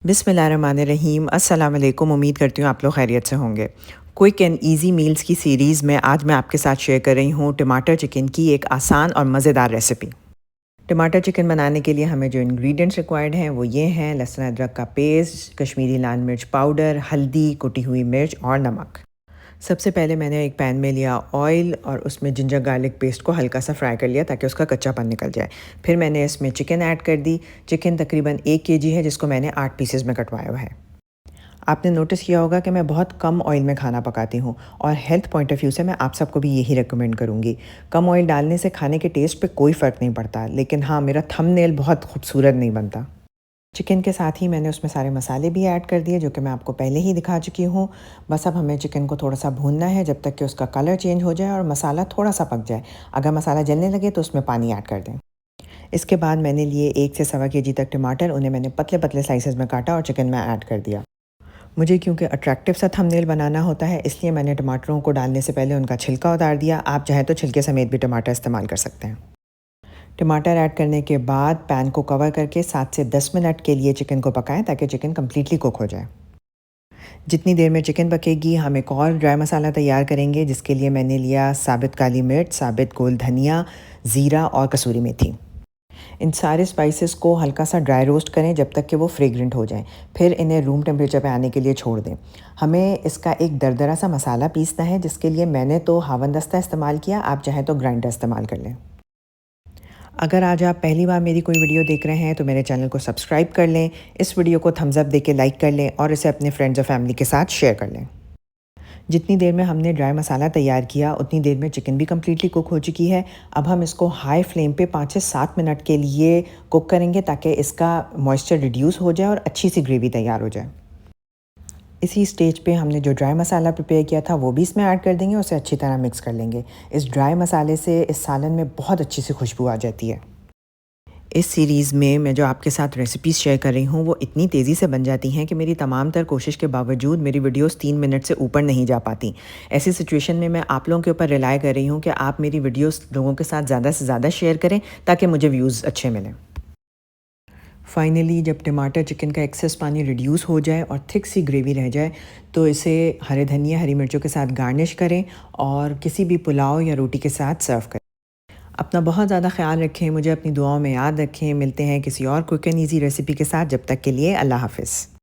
बिस्मिल्लाहिर्रहमानिर्रहीम। अस्सलाम वालेकुम। उम्मीद करती हूँ आप लोग खैरियत से होंगे। क्विक एंड ईज़ी मील्स की सीरीज़ में आज मैं आपके साथ शेयर कर रही हूँ टमाटर चिकन की एक आसान और मज़ेदार रेसिपी। टमाटर चिकन बनाने के लिए हमें जो इंग्रेडिएंट्स रिक्वायर्ड हैं वो ये हैं: लहसुन अदरक का पेस्ट, कश्मीरी लाल मिर्च पाउडर, हल्दी, कुटी हुई मिर्च और नमक। सबसे पहले मैंने एक पैन में लिया ऑयल और उसमें जिंजर गार्लिक पेस्ट को हल्का सा फ्राई कर लिया ताकि उसका कच्चापन निकल जाए। फिर मैंने इसमें चिकन ऐड कर दी। चिकन तकरीबन 1 केजी है जिसको मैंने 8 पीसेस में कटवाया हुआ है। आपने नोटिस किया होगा कि मैं बहुत कम ऑयल में खाना पकाती हूँ और हेल्थ पॉइंट ऑफ व्यू से मैं आप सबको भी यही रिकमेंड करूँगी। कम ऑयल डालने से खाने के टेस्ट पे कोई फ़र्क नहीं पड़ता, लेकिन हाँ, मेरा थंबनेल बहुत खूबसूरत नहीं बनता। चिकन के साथ ही मैंने उसमें सारे मसाले भी ऐड कर दिए जो कि मैं आपको पहले ही दिखा चुकी हूँ। बस अब हमें चिकन को थोड़ा सा भूनना है जब तक कि उसका कलर चेंज हो जाए और मसाला थोड़ा सा पक जाए। अगर मसाला जलने लगे तो उसमें पानी ऐड कर दें। इसके बाद मैंने लिए 1 से सवा केजी तक टमाटर, उन्हें मैंने पतले पतले स्लाइसेस में काटा और चिकन में ऐड कर दिया। मुझे क्योंकि अट्रैक्टिव सा थंबनेल बनाना होता है, इसलिए मैंने टमाटरों को डालने से पहले उनका छिलका उतार दिया। आप चाहें तो छिलके समेत भी टमाटर इस्तेमाल कर सकते हैं। टमाटर ऐड करने के बाद पैन को कवर करके 7 से 10 मिनट के लिए चिकन को पकाएं ताकि चिकन कम्प्लीटली कुक हो जाए। जितनी देर में चिकन पकेगी हम एक और ड्राई मसाला तैयार करेंगे, जिसके लिए मैंने लिया साबित काली मिर्च, साबित गोल धनिया, ज़ीरा और कसूरी मेथी। इन सारे स्पाइसेस को हल्का सा ड्राई रोस्ट करें जब तक कि वो फ्रेग्रेंट हो जाएं। फिर इन्हें रूम टेम्परेचर पे आने के लिए छोड़ दें। हमें इसका एक दरदरा सा मसाला पीसना है, जिसके लिए मैंने तो हावन दस्ता इस्तेमाल किया, आप चाहें तो ग्राइंडर इस्तेमाल कर लें। अगर आज आप पहली बार मेरी कोई वीडियो देख रहे हैं तो मेरे चैनल को सब्सक्राइब कर लें, इस वीडियो को थम्स अप देके लाइक कर लें और इसे अपने फ्रेंड्स और फैमिली के साथ शेयर कर लें। जितनी देर में हमने ड्राई मसाला तैयार किया उतनी देर में चिकन भी कम्प्लीटली कुक हो चुकी है। अब हम इसको हाई फ्लेम पे 5 से 7 मिनट के लिए कुक करेंगे ताकि इसका मॉइस्चर रिड्यूस हो जाए और अच्छी सी ग्रेवी तैयार हो जाए। इसी स्टेज पे हमने जो ड्राई मसाला प्रिपेयर किया था वो भी इसमें ऐड कर देंगे और उसे अच्छी तरह मिक्स कर लेंगे। इस ड्राई मसाले से इस सालन में बहुत अच्छी सी खुशबू आ जाती है। इस सीरीज़ में मैं जो आपके साथ रेसिपीज़ शेयर कर रही हूँ वो इतनी तेज़ी से बन जाती हैं कि मेरी तमाम तर कोशिश के बावजूद मेरी वीडियोस 3 मिनट से ऊपर नहीं जा पाती। ऐसी सिचुएशन में मैं आप लोगों के ऊपर रिलाय कर रही हूँ कि आप मेरी वीडियोस लोगों के साथ ज़्यादा से ज़्यादा शेयर करें ताकि मुझे व्यूज़ अच्छे मिलें। फाइनली जब टमाटर चिकन का एक्सेस पानी रिड्यूस हो जाए और थिक सी ग्रेवी रह जाए तो इसे हरे धनिया, हरी मिर्चों के साथ गार्निश करें और किसी भी पुलाव या रोटी के साथ सर्व करें। अपना बहुत ज़्यादा ख्याल रखें, मुझे अपनी दुआओं में याद रखें। मिलते हैं किसी और क्विक एंड ईजी रेसिपी के साथ। जब तक के लिए अल्लाह हाफ़िज़।